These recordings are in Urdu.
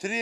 3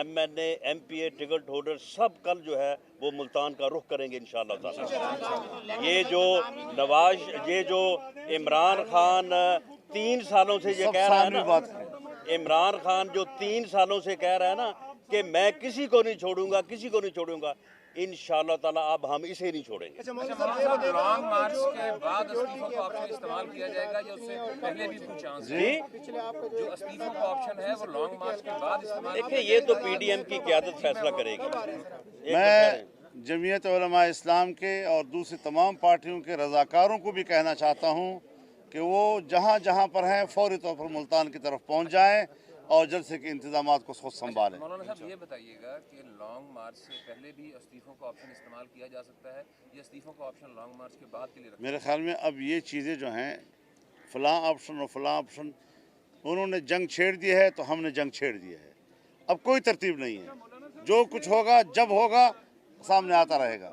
MNA MPA ٹکٹ ہولڈر سب کل جو ہے وہ ملتان کا رخ کریں گے انشاءاللہ تعالی. یہ جو عمران خان 3 سالوں سے یہ کہہ رہا ہے نا، عمران خان جو 3 سالوں سے کہہ رہا ہے نا کہ میں کسی کو نہیں چھوڑوں گا، انشاءاللہ تعالی اب ہم اسے نہیں چھوڑیں گے. لانگ مارچ کے بعد استعفوں کا آپشن استعمال کیا جائے گا یا اس سے پہلے بھی کوئی چانس ہے؟ جو استعفوں کا آپشن ہے وہ لانگ مارچ کے بعد استعمال دیکھیں یہ تو PDM کی قیادت فیصلہ کرے گی. میں جمعیت علماء اسلام کے اور دوسری تمام پارٹیوں کے رضاکاروں کو بھی کہنا چاہتا ہوں کہ وہ جہاں جہاں پر ہیں فوری طور پر ملتان کی طرف پہنچ جائیں اور جلسے کے انتظامات کو خود سنبھالیں. مولانا صاحب یہ بتائیے گا کہ لانگ مارچ سے پہلے بھی استعفوں کا آپشن استعمال کیا جا سکتا ہے یا استعفوں کا آپشن لانگ مارچ کے بعد کے لیے رکھا؟ میرے خیال میں اب یہ چیزیں جو ہیں فلاں آپشن اور فلاں آپشن، انہوں نے جنگ چھیڑ دی ہے تو ہم نے جنگ چھیڑ دیا ہے. اب کوئی ترتیب نہیں ہے، جو کچھ ہوگا جب ہوگا سامنے آتا رہے گا.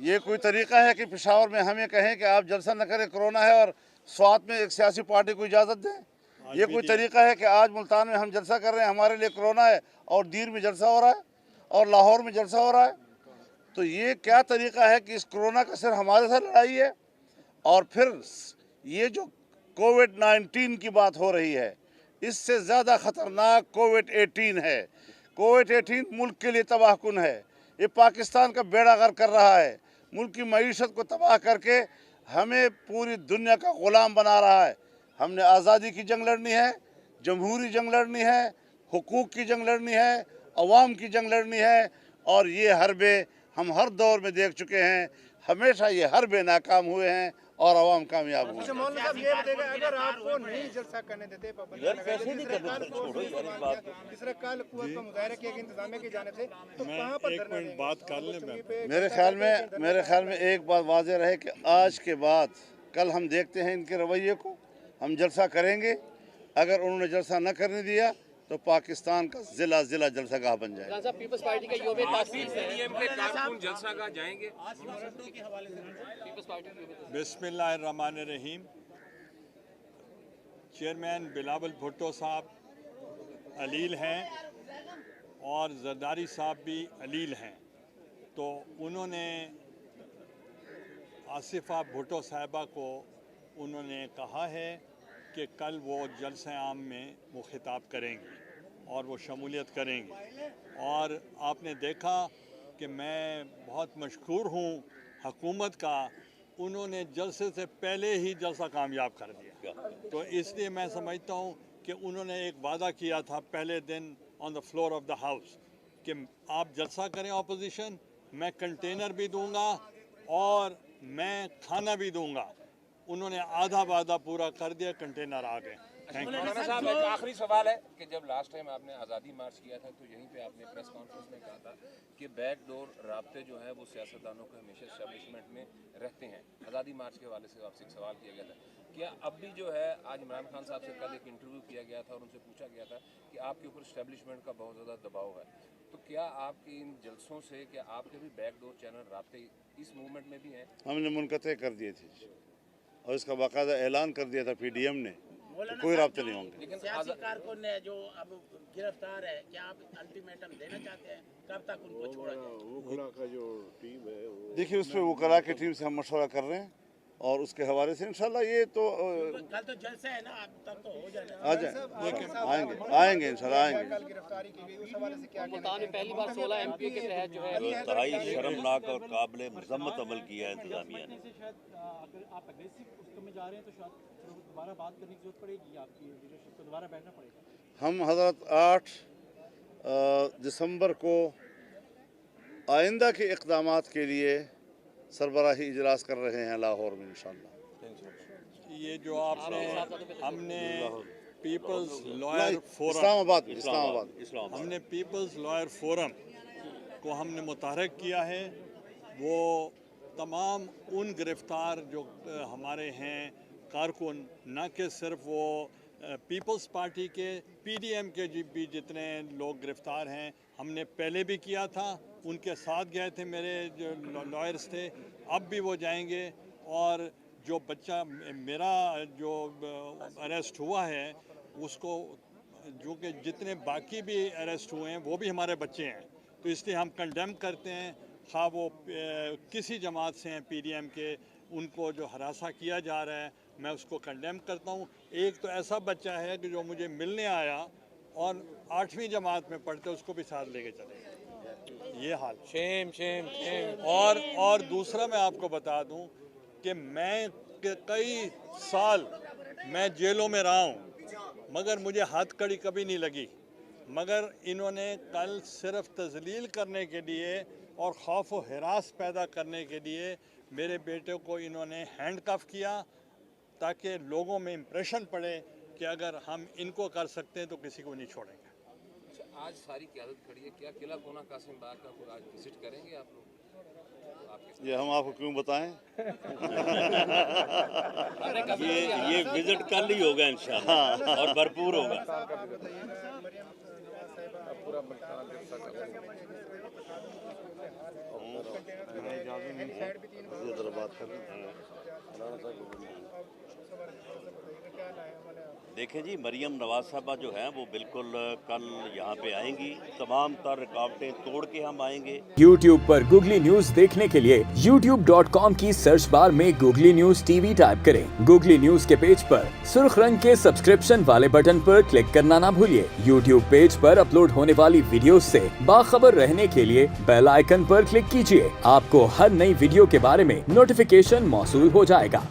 یہ کوئی طریقہ ہے کہ پشاور میں ہمیں کہیں کہ آپ جلسہ نہ کریں کرونا ہے اور سوات میں ایک سیاسی پارٹی کو اجازت دیں؟ یہ کوئی طریقہ ہے کہ آج ملتان میں ہم جلسہ کر رہے ہیں ہمارے لیے کرونا ہے اور دیر میں جلسہ ہو رہا ہے اور لاہور میں جلسہ ہو رہا ہے؟ تو یہ کیا طریقہ ہے کہ اس کرونا کا صرف ہمارے ساتھ لڑائی ہے؟ اور پھر یہ جو کووڈ-19 کی بات ہو رہی ہے، اس سے زیادہ خطرناک کووڈ-18 ہے. کووڈ-18 ملک کے لیے تباہ کن ہے. یہ پاکستان کا بیڑا غرق کر رہا ہے، ملک کی معیشت کو تباہ کر کے ہمیں پوری دنیا کا غلام بنا رہا ہے. ہم نے آزادی کی جنگ لڑنی ہے، جمہوری جنگ لڑنی ہے، حقوق کی جنگ لڑنی ہے، عوام کی جنگ لڑنی ہے. اور یہ حربے ہم ہر دور میں دیکھ چکے ہیں، ہمیشہ یہ حربے ناکام ہوئے ہیں اور عوام کامیاب ہوئے ہیں. مولانا صاحب یہ بتائے گا اگر آپ کو نہیں جلسہ کرنے دیتے تیسرا کل قوت کا مظاہرہ کیا گیا انتظامیہ کی جانب سے تو کہاں پر دھرنا دیں گے؟ بات کر لیں. میرے خیال میں ایک بات واضح رہے کہ آج کے بعد کل ہم دیکھتے ہیں ان کے رویے کو، ہم جلسہ کریں گے. اگر انہوں نے جلسہ نہ کرنے دیا تو پاکستان کا ضلع جلسہ گاہ بن جائے گا. مولانا صاحب پیپلز پارٹی کا یوم تاسیس ہے، PDM کے کارکن جلسہ گاہ جائیں گے؟ پیپلز پارٹی کا یوم بسم اللہ الرحمن الرحیم. چیئرمین بلاول بھٹو صاحب علیل ہیں اور زرداری صاحب بھی علیل ہیں، تو انہوں نے آصفہ بھٹو صاحبہ کو انہوں نے کہا ہے کہ کل وہ جلسہ عام میں وہ خطاب کریں گے اور وہ شمولیت کریں گے. اور آپ نے دیکھا کہ میں بہت مشکور ہوں حکومت کا، انہوں نے جلسے سے پہلے ہی جلسہ کامیاب کر دیا. تو اس لیے میں سمجھتا ہوں کہ انہوں نے ایک وعدہ کیا تھا پہلے دن on the floor of the house کہ آپ جلسہ کریں اپوزیشن، میں کنٹینر بھی دوں گا اور میں کھانا بھی دوں گا. انہوں نے آدھا وعدہ پورا کر دیا، کنٹینر آ گئے. مولانا صاحب ایک آخری سوال ہے کہ جب لاسٹ ٹائم آپ نے آزادی مارچ کیا تھا تو یہیں پہ آپ نے پریس کانفرنس میں کہا تھا کہ بیک ڈور رابطے جو ہیں وہ سیاستدانوں کے ہمیشہ اسٹیبلشمنٹ میں رہتے ہیں. آزادی مارچ کے حوالے سے آپ سے ایک سوال کیا گیا تھا، کیا اب بھی جو ہے آج عمران خان صاحب سے کل ایک انٹرویو کیا گیا تھا اور ان سے پوچھا گیا تھا کہ آپ کے اوپر اسٹیبلشمنٹ کا بہت زیادہ دباؤ ہے، تو کیا آپ کے ان جلسوں سے کیا آپ کے بھی بیک ڈور چینل رابطے اس موومنٹ میں بھی ہیں؟ ہم نے منقطع کر دیے تھے اور اس کا باقاعدہ اعلان کر دیا تھا PDM نے، کوئی رابطے نہیں ہوں گے. لیکن سیاسی کارکن نے جو اب گرفتار ہے، کیا آپ الٹیمیٹم دینا چاہتے ہیں کب تک ان کو چھوڑا جائے؟ دیکھیے اس پہ وکلاء کی ٹیم سے ہم مشورہ کر رہے ہیں اور اس کے حوالے سے انشاءاللہ یہ تو کل تو جلسہ ہے نا، اب تک تو ہو جانا. آ جائیں، آئیں گے انشاءاللہ آئیں گے. گرفتاری کی گئی اس حوالے سے کیا ملتان میں پہلی بار 16 MP کے تحت جو ہے انتہائی شرمناک اور قابل مذمت عمل کیا ہے انتظامیہ نے. اگر آپ اگریسو اس میں جا رہے ہیں تو شاید دوبارہ بات کرنے کی ضرورت پڑے گی، آپ کی لیڈرشپ کو دوبارہ بیٹھنا پڑے گا. ہم حضرت 8 دسمبر کو آئندہ کے اقدامات کے لیے سربراہی اجلاس کر رہے ہیں لاہور میں انشاءاللہ. یہ جو آپ نے ہم نے پیپلز لائر اسلام فورم آباد ہم نے پیپلز لائر فورم کو ہم نے متحرک کیا ہے. وہ تمام ان گرفتار جو ہمارے ہیں کارکن، نہ کہ صرف وہ پیپلز پارٹی کے PDM کے بھی جتنے لوگ گرفتار ہیں، ہم نے پہلے بھی کیا تھا، ان کے ساتھ گئے تھے میرے جو لائرز تھے، اب بھی وہ جائیں گے. اور جو بچہ میرا جو اریسٹ ہوا ہے اس کو جو کہ جتنے باقی بھی اریسٹ ہوئے ہیں وہ بھی ہمارے بچے ہیں، تو اس لیے ہم کنڈیم کرتے ہیں، خواہ وہ کسی جماعت سے ہیں پی ڈی ایم کے، ان کو جو ہراساں کیا جا رہا ہے میں اس کو کنڈیم کرتا ہوں۔ ایک تو ایسا بچہ ہے کہ جو مجھے ملنے آیا اور 8ویں جماعت میں پڑھتے، اس کو بھی ساتھ لے کے چلے گئے، یہ حال۔ شیم شیم شیم۔ اور دوسرا میں آپ کو بتا دوں کہ میں کئی سال میں جیلوں میں رہا ہوں مگر مجھے ہاتھ کڑی کبھی نہیں لگی، مگر انہوں نے کل صرف تذلیل کرنے کے لیے اور خوف و ہراس پیدا کرنے کے لیے میرے بیٹے کو انہوں نے ہینڈ کف کیا تاکہ لوگوں میں امپریشن پڑے کہ اگر ہم ان کو کر سکتے ہیں تو کسی کو نہیں چھوڑیں گے۔ آج ساری قیادت کھڑی ہے، کیا قلعہ کونا قاسم باغ کا آج وزٹ کریں گے آپ لوگ؟ یہ ہم آپ کو کیوں بتائیں؟ یہ وزٹ کل ہی ہوگا انشاءاللہ اور بھرپور ہوگا۔ دیکھیں جی، مریم نواز صاحبہ جو ہیں وہ بالکل کل یہاں پہ آئیں گی، تمام تر رکاوٹیں توڑ کے ہم آئیں گے۔ YouTube پر گوگلی نیوز دیکھنے کے لیے youtube.com کی سرچ بار میں googly news T V type کریں۔ گوگلی نیوز کے پیج پر سرخ رنگ کے سبسکرپشن والے بٹن پر کلک کرنا نہ بھولیے۔ YouTube پیج پر اپلوڈ ہونے والی ویڈیوز سے باخبر رہنے کے لیے بیل آئیکن پر کلک کیجیے۔ آپ کو ہر نئی ویڈیو کے بارے میں نوٹیفیکیشن موصول ہو جائے گا۔